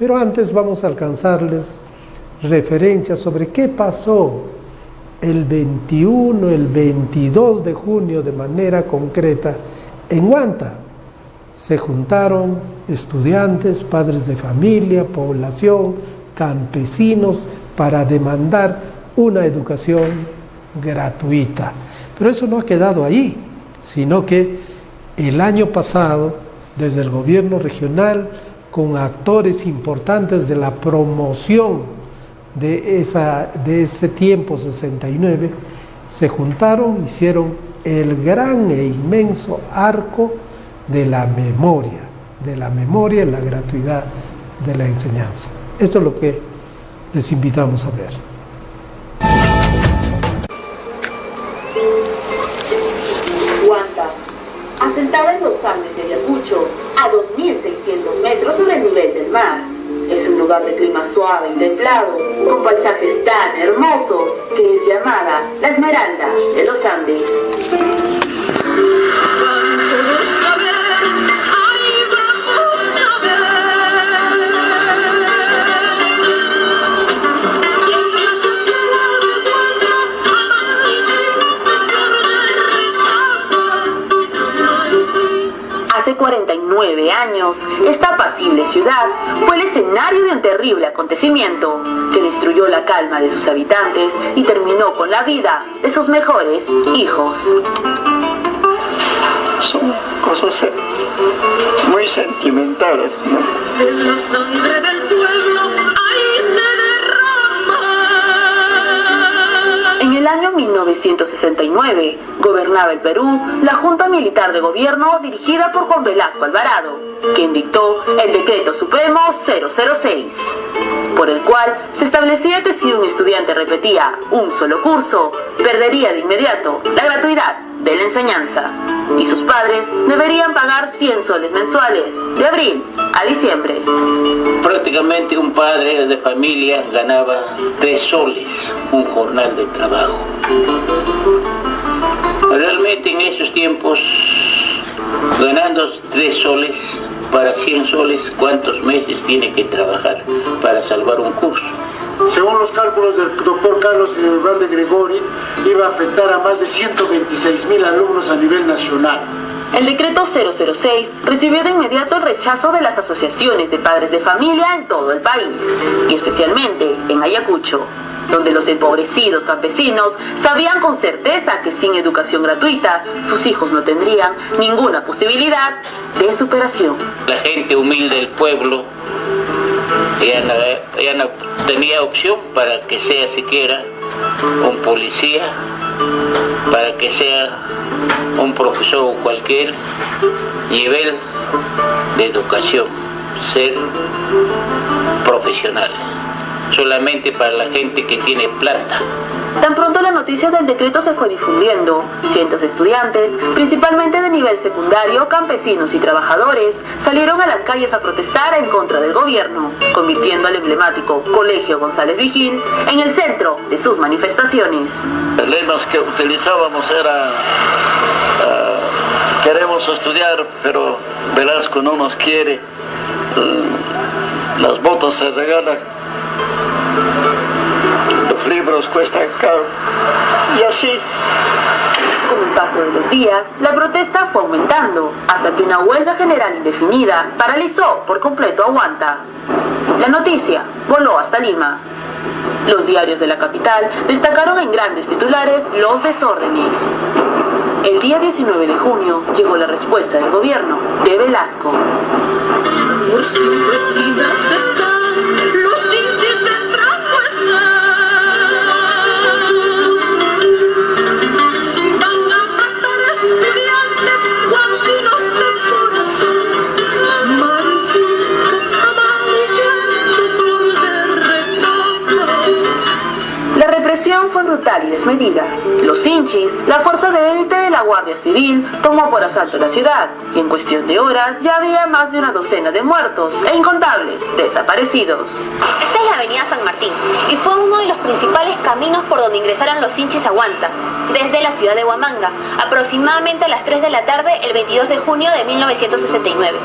Pero antes vamos a alcanzarles referencias sobre qué pasó el 21, el 22 de junio de manera concreta en Huanta. Se juntaron estudiantes, padres de familia, población, campesinos para demandar una educación gratuita. Pero eso no ha quedado ahí, sino que el año pasado, desde el gobierno regional, con actores importantes de la promoción de ese tiempo 69, se juntaron, hicieron el gran e inmenso arco de la memoria y la gratuidad de la enseñanza. Esto es lo que les invitamos a ver. Huanta, asentada en los Andes de Ayacucho, a 2.600 metros sobre el nivel del mar. Es un lugar de clima suave y templado, con paisajes tan hermosos que es llamada la Esmeralda de los Andes. Hace 49 años, esta apacible ciudad fue el escenario de un terrible acontecimiento que destruyó la calma de sus habitantes y terminó con la vida de sus mejores hijos. Son cosas muy sentimentales, ¿no? En la sangre del pueblo ahí se derrama. En el año 1969, gobernaba el Perú la Junta Militar de Gobierno dirigida por Juan Velasco Alvarado, quien dictó el Decreto Supremo 006, por el cual se establecía que si un estudiante repetía un solo curso, perdería de inmediato la gratuidad de la enseñanza, y sus padres deberían pagar 100 soles mensuales, de abril a diciembre. Prácticamente un padre de familia ganaba 3 soles, un jornal de trabajo. Realmente en esos tiempos, ganando 3 soles, para 100 soles, ¿cuántos meses tiene que trabajar para salvar un curso? Según los cálculos del doctor Carlos Iván de Gregori, iba a afectar a más de 126.000 alumnos a nivel nacional. El decreto 006 recibió de inmediato el rechazo de las asociaciones de padres de familia en todo el país, y especialmente en Ayacucho, donde los empobrecidos campesinos sabían con certeza que sin educación gratuita sus hijos no tendrían ninguna posibilidad de superación. La gente humilde del pueblo ya no tenía opción para que sea siquiera un policía, para que sea un profesor o cualquier nivel de educación, ser profesional. Solamente para la gente que tiene plata. Tan pronto la noticia del decreto se fue difundiendo, cientos de estudiantes, principalmente de nivel secundario, campesinos y trabajadores, salieron a las calles a protestar en contra del gobierno, convirtiendo al emblemático Colegio González Vigil en el centro de sus manifestaciones. Los lemas que utilizábamos era queremos estudiar, pero Velasco no nos quiere, las botas se regalan, los libros cuestan caro, y así. Con el paso de los días, la protesta fue aumentando, hasta que una huelga general indefinida paralizó por completo a Huanta. La noticia voló hasta Lima. Los diarios de la capital destacaron en grandes titulares los desórdenes. El día 19 de junio llegó la respuesta del gobierno de Velasco. Por siempre esquinas están los hinchas en blanco están. Van a matar a estudiantes guandinos de corazón. Amarillento, amarillento, flor de retoño. La represión fue brutal y desmedida. Los hinchis, la fuerza de élite de la Guardia Civil, tomó por asalto la ciudad, y en cuestión de horas ya había más de una docena de muertos e incontables desaparecidos. Esta es la avenida San Martín, y fue uno de los principales caminos por donde ingresaron los hinchis a Huanta, desde la ciudad de Huamanga, aproximadamente a las 3 de la tarde el 22 de junio de 1969.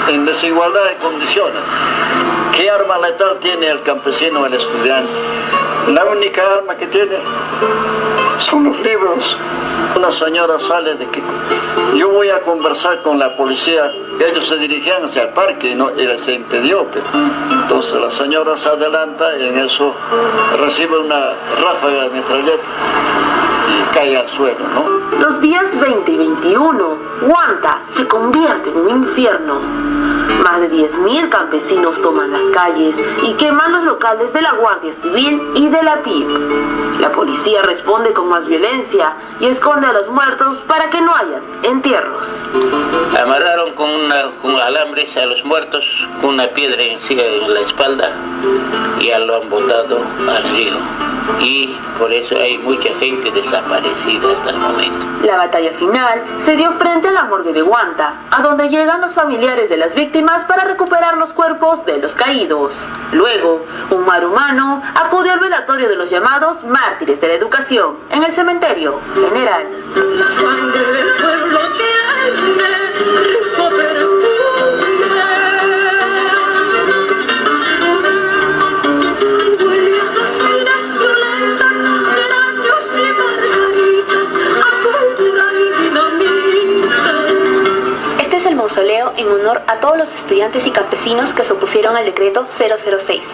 En desigualdad de condiciones, ¿Qué arma letal tiene el campesino, el estudiante? La única arma que tiene son los libros. Una señora sale de que yo voy a conversar con la policía. Ellos se dirigían hacia el parque y no, él se impidió. Entonces la señora se adelanta y en eso recibe una ráfaga de metralleta y cae al suelo, ¿no? Los días 20 y 21, Huanta se convierte en un infierno. Más de 10.000 campesinos toman las calles y queman los locales de la Guardia Civil y de la PIB. La policía responde con más violencia y esconde a los muertos para que no haya entierros. Amarraron con alambres a los muertos con una piedra en la espalda y ya lo han botado al río. Y por eso hay mucha gente desaparecida hasta el momento. La batalla final se dio frente a la morgue de Huanta, a donde llegan los familiares de las víctimas para recuperar los cuerpos de los caídos. Luego, un mar humano acudió al velatorio de los llamados mártires de la educación en el cementerio general. La sangre del pueblo tiene rico perfume. Huele a cocinas violentas, geranios y margaritas, a púrpura y dinamita. Este es el mausoleo en honor a todos los estudiantes y campesinos que se opusieron al decreto 006.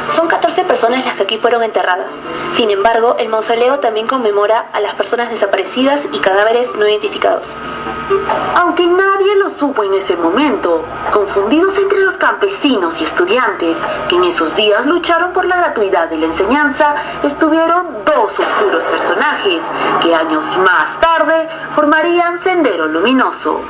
Son 14 personas las que aquí fueron enterradas. Sin embargo, el mausoleo también conmemora a las personas desaparecidas y cadáveres no identificados. Aunque nadie lo supo en ese momento, confundidos entre los campesinos y estudiantes que en esos días lucharon por la gratuidad de la enseñanza, estuvieron dos oscuros personajes que años más tarde formarían Sendero Luminoso: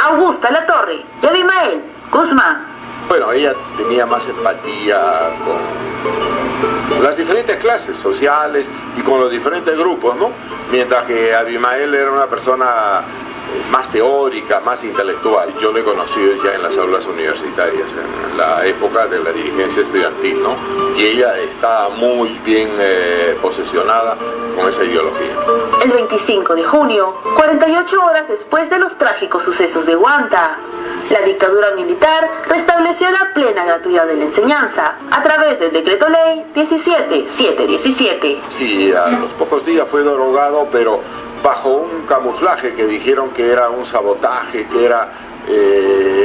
Augusta Latorre y Abimael Guzmán. Bueno, ella tenía más empatía con las diferentes clases sociales y con los diferentes grupos, ¿no? Mientras que Abimael era una persona más teórica, más intelectual. Yo lo he conocido ya en las aulas universitarias, en la época de la dirigencia estudiantil, ¿no? Y ella está muy bien posesionada con esa ideología. El 25 de junio, 48 horas después de los trágicos sucesos de Huanta, la dictadura militar restableció la plena gratuidad de la enseñanza a través del decreto ley 17717. Sí, a los pocos días fue derogado, pero bajo un camuflaje que dijeron que era un sabotaje, que era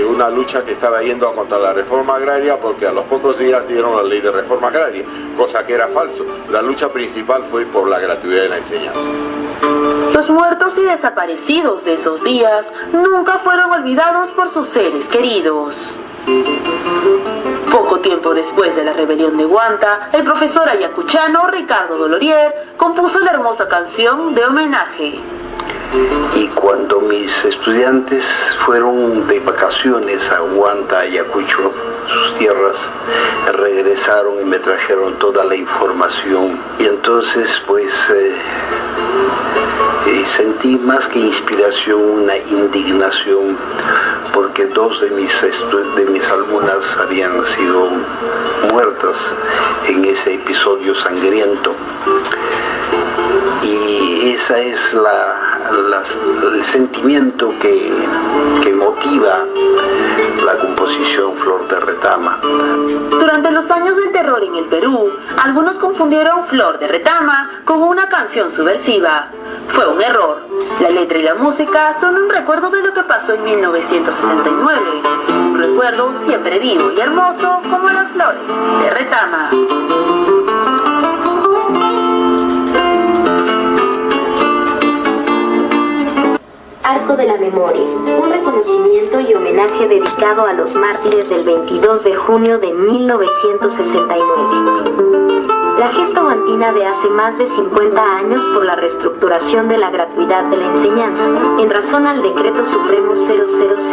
una lucha que estaba yendo contra la reforma agraria, porque a los pocos días dieron la ley de reforma agraria, cosa que era falso. La lucha principal fue por la gratuidad de la enseñanza. Los muertos y desaparecidos de esos días nunca fueron olvidados por sus seres queridos. Poco tiempo después de la rebelión de Huanta, el profesor ayacuchano Ricardo Dolorier compuso la hermosa canción de homenaje. Y cuando mis estudiantes fueron de vacaciones a Huanta, Ayacucho, sus tierras, regresaron y me trajeron toda la información. Y entonces pues sentí más que inspiración, una indignación, porque dos de mis alumnas habían sido muertas en ese episodio sangriento. Y esa es el sentimiento que motiva la composición Flor de Retama. Durante los años del terror en el Perú, algunos confundieron Flor de Retama con una canción subversiva. Fue un error. La letra y la música son un recuerdo de lo que pasó en 1969. Un recuerdo siempre vivo y hermoso como las flores de Retama. Arco de la Memoria, un reconocimiento y homenaje dedicado a los mártires del 22 de junio de 1969. La gesta huantina de hace más de 50 años por la reestructuración de la gratuidad de la enseñanza, en razón al Decreto Supremo 006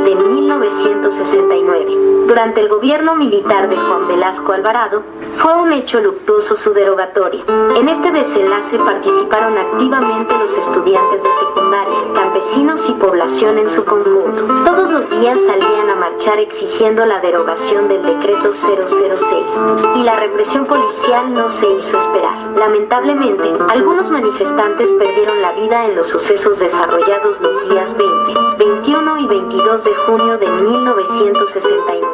de 1969, durante el gobierno militar de Juan Velasco Alvarado, fue un hecho luctuoso su derogatoria. En este desenlace participaron activamente los estudiantes de secundaria, campesinos y población en su conjunto. Todos los días salían a marchar exigiendo la derogación del Decreto 006, y la represión policial no se hizo esperar. Lamentablemente, algunos manifestantes perdieron la vida en los sucesos desarrollados los días 20, 21 y 22 de junio de 1969.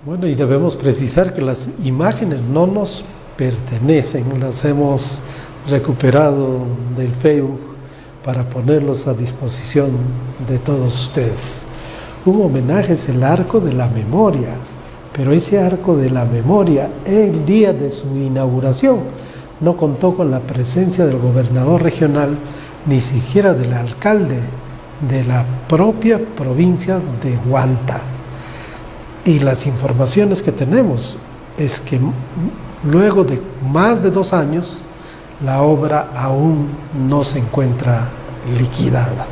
Bueno, y debemos precisar que las imágenes no nos pertenecen, las hemos recuperado del Facebook para ponerlos a disposición de todos ustedes. Un homenaje es el Arco de la Memoria, pero ese Arco de la Memoria, el día de su inauguración, no contó con la presencia del gobernador regional, ni siquiera del alcalde de la propia provincia de Huanta. Y las informaciones que tenemos es que luego de más de 2 años, la obra aún no se encuentra liquidada.